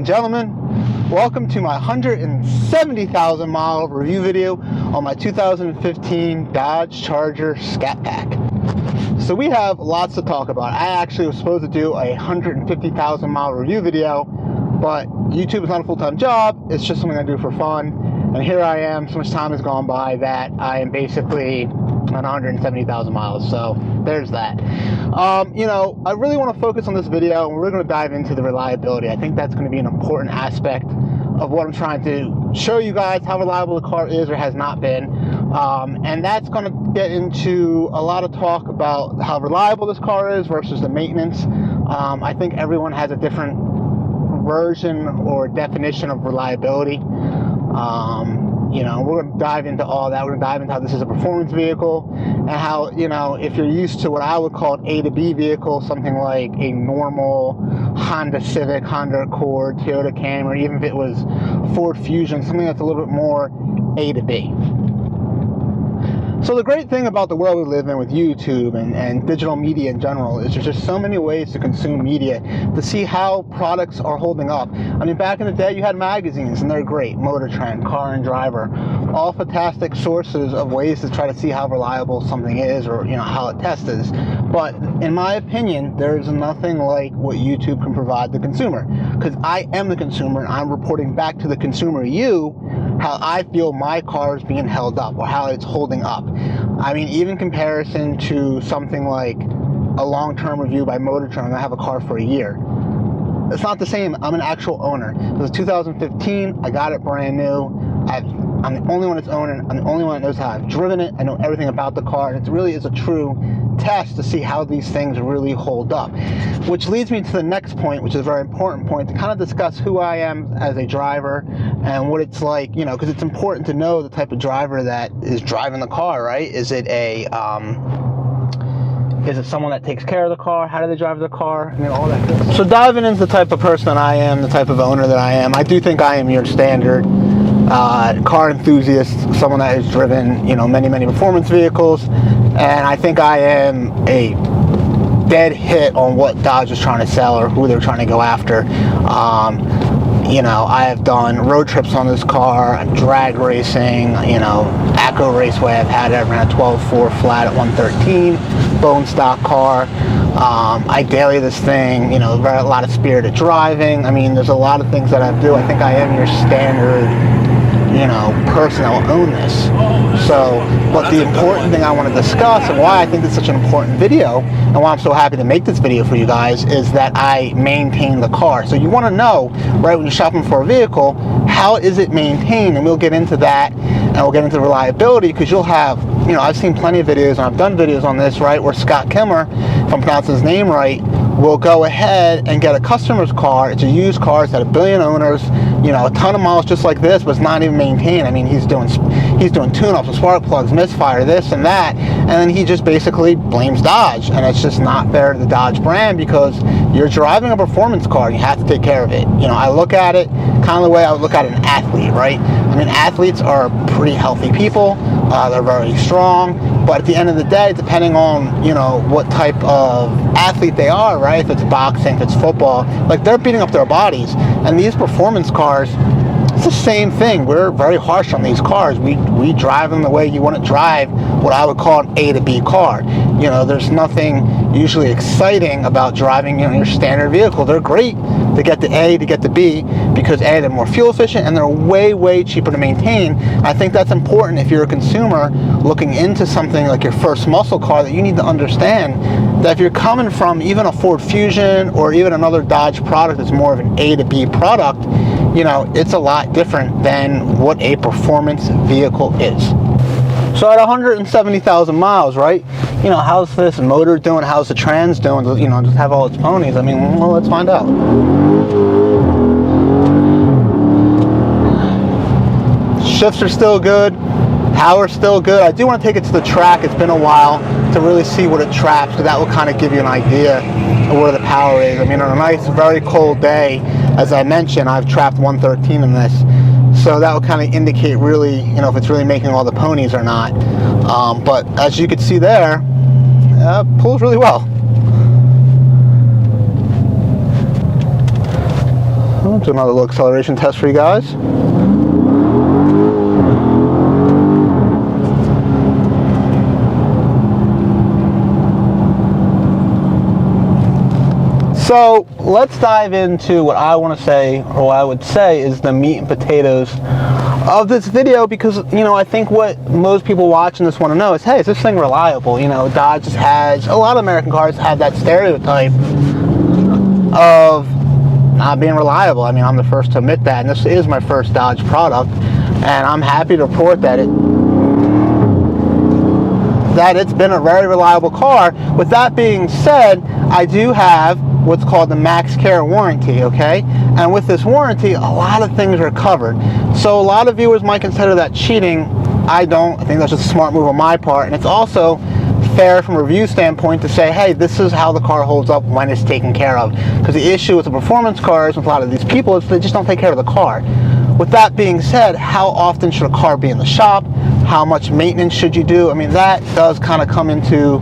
and gentlemen, welcome to my 170,000 mile review video on my 2015 Dodge Charger Scat Pack. So we have lots to talk about. I actually was supposed to do a 150,000 mile review video, but YouTube is not a full-time job. It's just something I do for fun. And here I am, so much time has gone by that I am basically on 170,000 miles. So there's that. You know, I really want to focus on this video, and we're going to dive into the reliability. I think that's going to be an important aspect of what I'm trying to show you guys, how reliable the car is or has not been. And that's going to get into a lot of talk about how reliable this car is versus the maintenance. I think everyone has a different version or definition of reliability. You know, we're going to dive into all that. We're going to dive into how this is a performance vehicle and how, you know, if you're used to what I would call an A to B vehicle, something like a normal Honda Civic, Honda Accord, Toyota Camry, even if it was Ford Fusion, something that's a little bit more A to B. So the great thing about the world we live in with YouTube and digital media in general is there's just so many ways to consume media to see how products are holding up. I mean, back in the day you had magazines and they're great, Motor Trend, Car and Driver, all fantastic sources of ways to try to see how reliable something is or, you know, how it tests is. But in my opinion, there's nothing like what YouTube can provide the consumer, because I am the consumer and I'm reporting back to the consumer, you, how I feel my car is being held up or how it's holding up. I mean, even comparison to something like a long-term review by Motor Trend, I have a car for a year. It's not the same. I'm an actual owner. It was 2015. I got it brand new. I'm the only one that's owning it. I'm the only one that knows how I've driven it. I know everything about the car, and it really is a true test to see how these things really hold up. Which leads me to the next point, which is a very important point, to kind of discuss who I am as a driver and what it's like, you know, because it's important to know the type of driver that is driving the car, right? Is it someone that takes care of the car? How do they drive the car? I mean, all that good stuff. So diving into the type of person that I am, the type of owner that I am, I do think I am your standard car enthusiast, someone that has driven, you know, many performance vehicles, and I think I am a dead hit on what Dodge is trying to sell or who they're trying to go after. You know, I have done road trips on this car, drag racing, you know, Acro Raceway. I've had it. I've ran a 12.4 flat at 113, bone stock car. I daily this thing, you know, a lot of spirited driving. I mean, there's a lot of things that I do. I think I am your standard, you know, person that will own this. So, but the important thing I want to discuss and why I think it's such an important video and why I'm so happy to make this video for you guys is that I maintain the car. So you want to know, right, when you're shopping for a vehicle, how is it maintained? And we'll get into that, and we'll get into reliability, because you'll have, you know, I've seen plenty of videos and I've done videos on this, right, where Scott Kimmer, if I'm pronouncing his name right, will go ahead and get a customer's car. It's a used car. It's had 1 billion owners, you know, a ton of miles just like this, but it's not even maintained. I mean, he's doing tune-ups and spark plugs, misfire, this and that, and then he just basically blames Dodge, and it's just not fair to the Dodge brand, because you're driving a performance car and you have to take care of it. You know, I look at it kind of the way I would look at an athlete, right? I mean, athletes are pretty healthy people. They're very strong, but at the end of the day, depending on, you know, what type of athlete they are, right? If it's boxing, if it's football, like, they're beating up their bodies. And these performance cars, it's the same thing. We're very harsh on these cars. We drive them the way you want to drive what I would call an A to B car. You know, there's nothing usually exciting about driving, you know, your standard vehicle. They're great to get to A, to get to B, because A, they're more fuel efficient and they're way cheaper to maintain. I think that's important if you're a consumer looking into something like your first muscle car, that you need to understand that if you're coming from even a Ford Fusion or even another Dodge product that's more of an A to B product, you know, it's a lot different than what a performance vehicle is. So at 170,000 miles, right, you know, how's this motor doing? How's the trans doing? You know, just have all its ponies. I mean, well, let's find out. Shifts are still good. Power's still good. I do want to take it to the track. It's been a while to really see what it traps, because that will kind of give you an idea of where the power is. I mean, on a nice, very cold day, as I mentioned, I've trapped 113 in this. So that will kind of indicate really, you know, if it's really making all the ponies or not. But as you can see there, pulls really well. I'll do another little acceleration test for you guys. So let's dive into what I want to say, or what I would say is the meat and potatoes of this video, because, you know, I think what most people watching this want to know is, hey, is this thing reliable? You know, Dodge has, a lot of American cars have that stereotype of not being reliable. I mean, I'm the first to admit that, and this is my first Dodge product, and I'm happy to report that it's been a very reliable car. With that being said, I do have what's called the Max Care warranty, okay? And with this warranty, a lot of things are covered. So a lot of viewers might consider that cheating. I don't. I think that's just a smart move on my part. And it's also fair from a review standpoint to say, hey, this is how the car holds up when it's taken care of. Because the issue with the performance cars with a lot of these people is they just don't take care of the car. With that being said, how often should a car be in the shop? How much maintenance should you do? I mean, that does kind of come into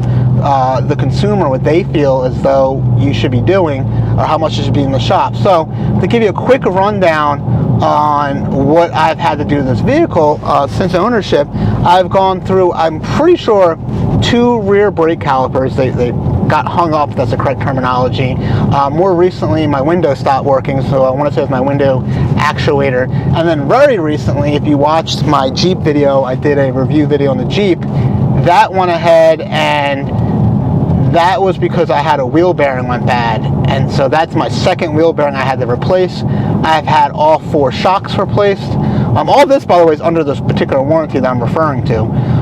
the consumer, what they feel as though you should be doing, or how much it should be in the shop. So to give you a quick rundown on what I've had to do to this vehicle since ownership, I've gone through, I'm pretty sure, 2 rear brake calipers. They got hung up, that's the correct terminology. More recently, my window stopped working, so I want to say it's my window actuator. And then very recently, if you watched my Jeep video, I did a review video on the Jeep, that went ahead, and that was because I had a wheel bearing went bad. And so that's my second wheel bearing I had to replace. I've had all 4 shocks replaced. All this, by the way, is under this particular warranty that I'm referring to.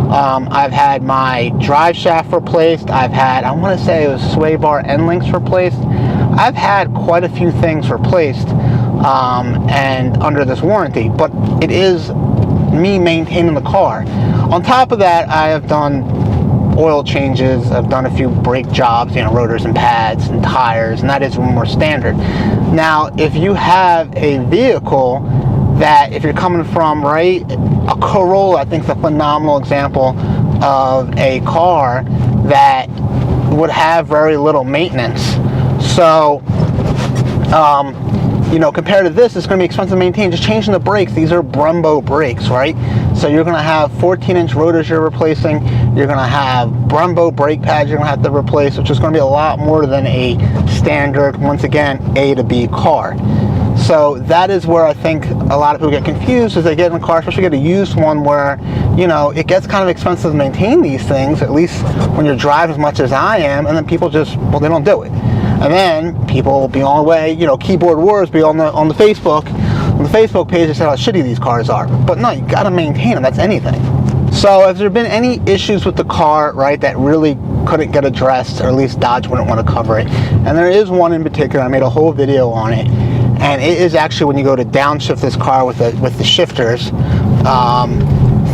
I've had my drive shaft replaced. I've had, I want to say it was sway bar end links replaced. I've had quite a few things replaced and under this warranty, but it is me maintaining the car. On top of that, I have done oil changes. I've done a few brake jobs, you know, rotors and pads and tires, and that is more standard. Now, if you have a vehicle that, if you're coming from, right, a Corolla, I think is a phenomenal example of a car that would have very little maintenance. So, you know, compared to this, it's going to be expensive to maintain. Just changing the brakes, these are Brembo brakes, right? So you're going to have 14-inch rotors you're replacing. You're going to have Brembo brake pads you're going to have to replace, which is going to be a lot more than a standard, once again, A to B car. So that is where I think a lot of people get confused as they get in a car, especially get a used one where, you know, it gets kind of expensive to maintain these things, at least when you're driving as much as I am, and then people just, well, they don't do it. And then people will be on the way, you know, keyboard wars be on the Facebook page, they say how shitty these cars are. But no, you got to maintain them. That's anything. So if there have been any issues with the car, right, that really couldn't get addressed, or at least Dodge wouldn't want to cover it, and there is one in particular, I made a whole video on it, and it is actually when you go to downshift this car with the shifters,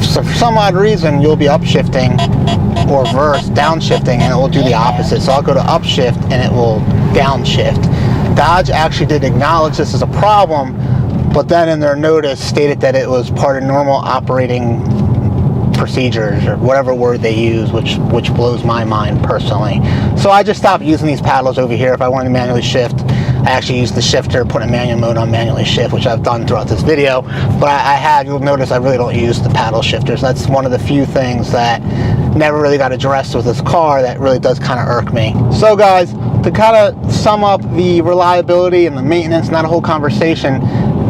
so for some odd reason you'll be upshifting or reverse downshifting, and it will do the opposite. So I'll go to upshift and it will downshift. Dodge actually did acknowledge this as a problem, but then in their notice stated that it was part of normal operating procedures, or whatever word they use, which blows my mind personally. So I just stopped using these paddles over here. If I wanted to manually shift, I actually use the shifter, put a manual mode on manually shift, which I've done throughout this video. But I have, you'll notice I really don't use the paddle shifters. That's one of the few things that never really got addressed with this car that really does kind of irk me. So guys, to kind of sum up the reliability and the maintenance, not a whole conversation,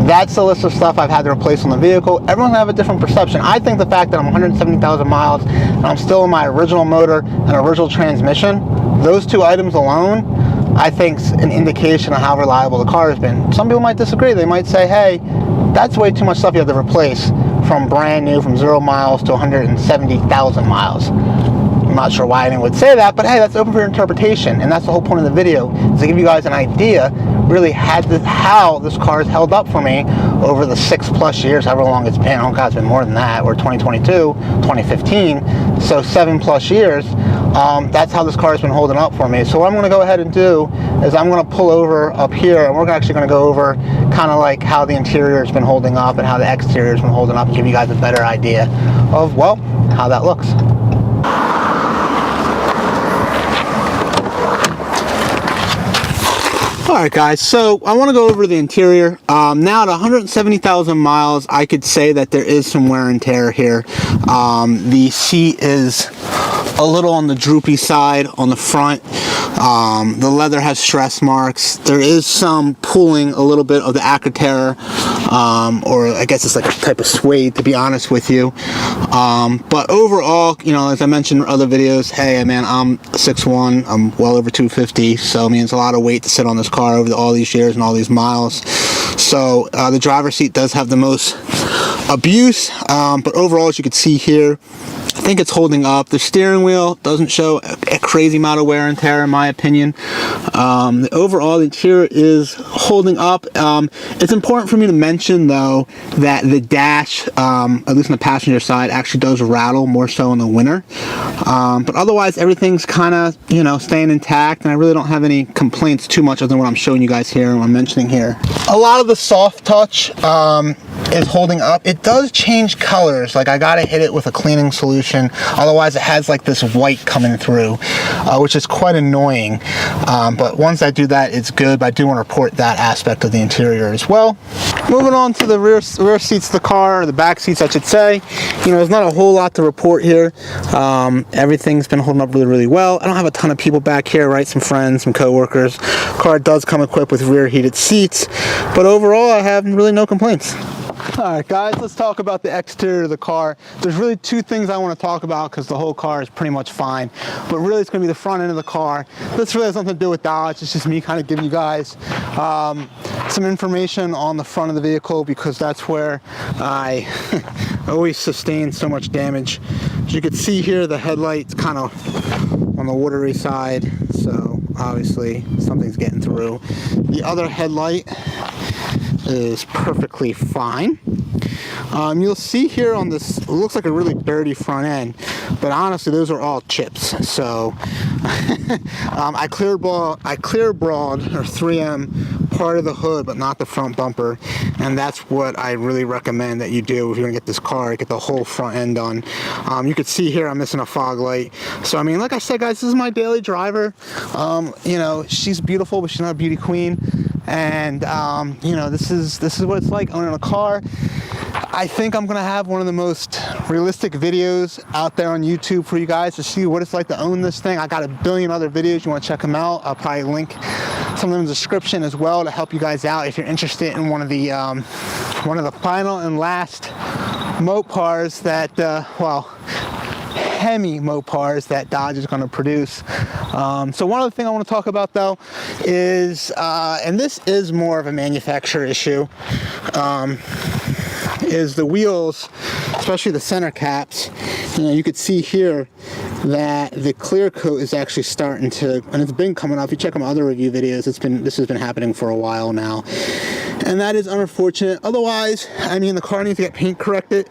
that's the list of stuff I've had to replace on the vehicle. Everyone's gonna have a different perception. I think the fact that I'm 170,000 miles and I'm still in my original motor and original transmission, those 2 items alone, I think is an indication of how reliable the car has been. Some people might disagree. They might say, hey, that's way too much stuff you have to replace from brand new, from 0 miles to 170,000 miles. I'm not sure why anyone would say that, but hey, that's open for interpretation, and that's the whole point of the video, is to give you guys an idea really how this car has held up for me over the 6+ years, however long it's been. Oh God, it's been more than that. We're 2022, 2015, so 7+ years. That's how this car has been holding up for me. So what I'm going to go ahead and do is I'm going to pull over up here, and we're actually going to go over kind of like how the interior has been holding up and how the exterior has been holding up, and give you guys a better idea of, well, how that looks. Alright guys, so I want to go over the interior. Now at 170,000 miles, I could say that there is some wear and tear here. The seat is a little on the droopy side on the front. The leather has stress marks. There is some pulling a little bit of the Acroterra, or I guess it's like a type of suede, to be honest with you. But overall, you know, as I mentioned in other videos, hey man, I'm 6'1", I'm well over 250, so I mean it's a lot of weight to sit on this car over all these years and all these miles. So the driver's seat does have the most abuse, but overall, as you can see here, I think it's holding up. The steering wheel doesn't show a crazy amount of wear and tear in my opinion. Overall, the interior is holding up. It's important for me to mention though that the dash, at least on the passenger side, actually does rattle more so in the winter. But otherwise everything's kind of, you know, staying intact, and I really don't have any complaints too much other than what I'm showing you guys here and what I'm mentioning here. A lot of the soft touch is holding up. It does change colors, like I gotta hit it with a cleaning solution, otherwise it has like this white coming through, which is quite annoying. But once I do that, it's good. But I do want to report that aspect of the interior as well. Moving on to the rear seats of the car, or the back seats I should say, you know, there's not a whole lot to report here. Everything's been holding up really, really well. I don't have a ton of people back here, right? Some friends, some co-workers. Car does come equipped with rear heated seats, but overall I have really no complaints. Alright guys, let's talk about the exterior of the car. There's really two things I want to talk about because the whole car is pretty much fine, but really it's going to be the front end of the car. This really has nothing to do with Dodge. It's just me kind of giving you guys some information on the front of the vehicle, because that's where I always sustain so much damage. As you can see here, the headlight's kind of on the watery side, so obviously something's getting through. The other headlight is perfectly fine. You'll see here on this, it looks like a really dirty front end, but honestly those are all chips. So I clear brawled or 3M part of the hood, but not the front bumper, and that's what I really recommend that you do if you're gonna get this car. Get the whole front end done. You can see here I'm missing a fog light. So I mean, like I said guys, this is my daily driver. You know, she's beautiful, but she's not a beauty queen. And you know, this is what it's like owning a car. I think I'm gonna have one of the most realistic videos out there on YouTube for you guys to see what it's like to own this thing. I got a billion other videos. You want to check them out? I'll probably link some of them in the description as well to help you guys out if you're interested in one of the final and last Mopars that well, HEMI Mopars that Dodge is going to produce. So one other thing I want to talk about though is, and this is more of a manufacturer issue, is the wheels, especially the center caps. You know, you could see here that the clear coat is actually starting to, and it's been coming off. If you check on my other review videos, this has been happening for a while now, and that is unfortunate. Otherwise, I mean, the car needs to get paint corrected,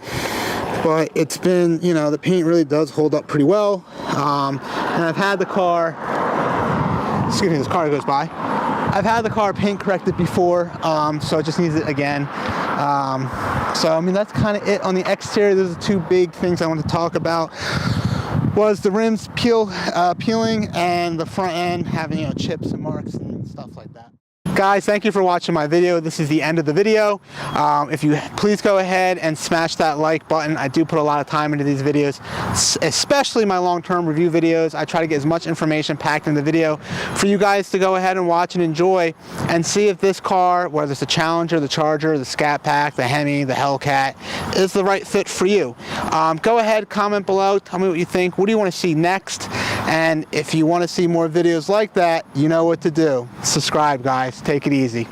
but it's been, you know, the paint really does hold up pretty well. And I've had the car, excuse me, this car goes by. I've had the car paint corrected before, so it just needs it again. So I mean, that's kind of it on the exterior. Those are the two big things I want to talk about. Was the rims peeling, and the front end having, you know, chips and marks and stuff like that. Guys, thank you for watching my video. This is the end of the video. If you please go ahead and smash that like button. I do put a lot of time into these videos, especially my long-term review videos. I try to get as much information packed in the video for you guys to go ahead and watch and enjoy, and see if this car, whether it's the Challenger, the Charger, the Scat Pack, the HEMI, the Hellcat, is the right fit for you. Go ahead, comment below, tell me what you think. What do you want to see next? And if you want to see more videos like that, you know what to do. Subscribe, guys. Take it easy.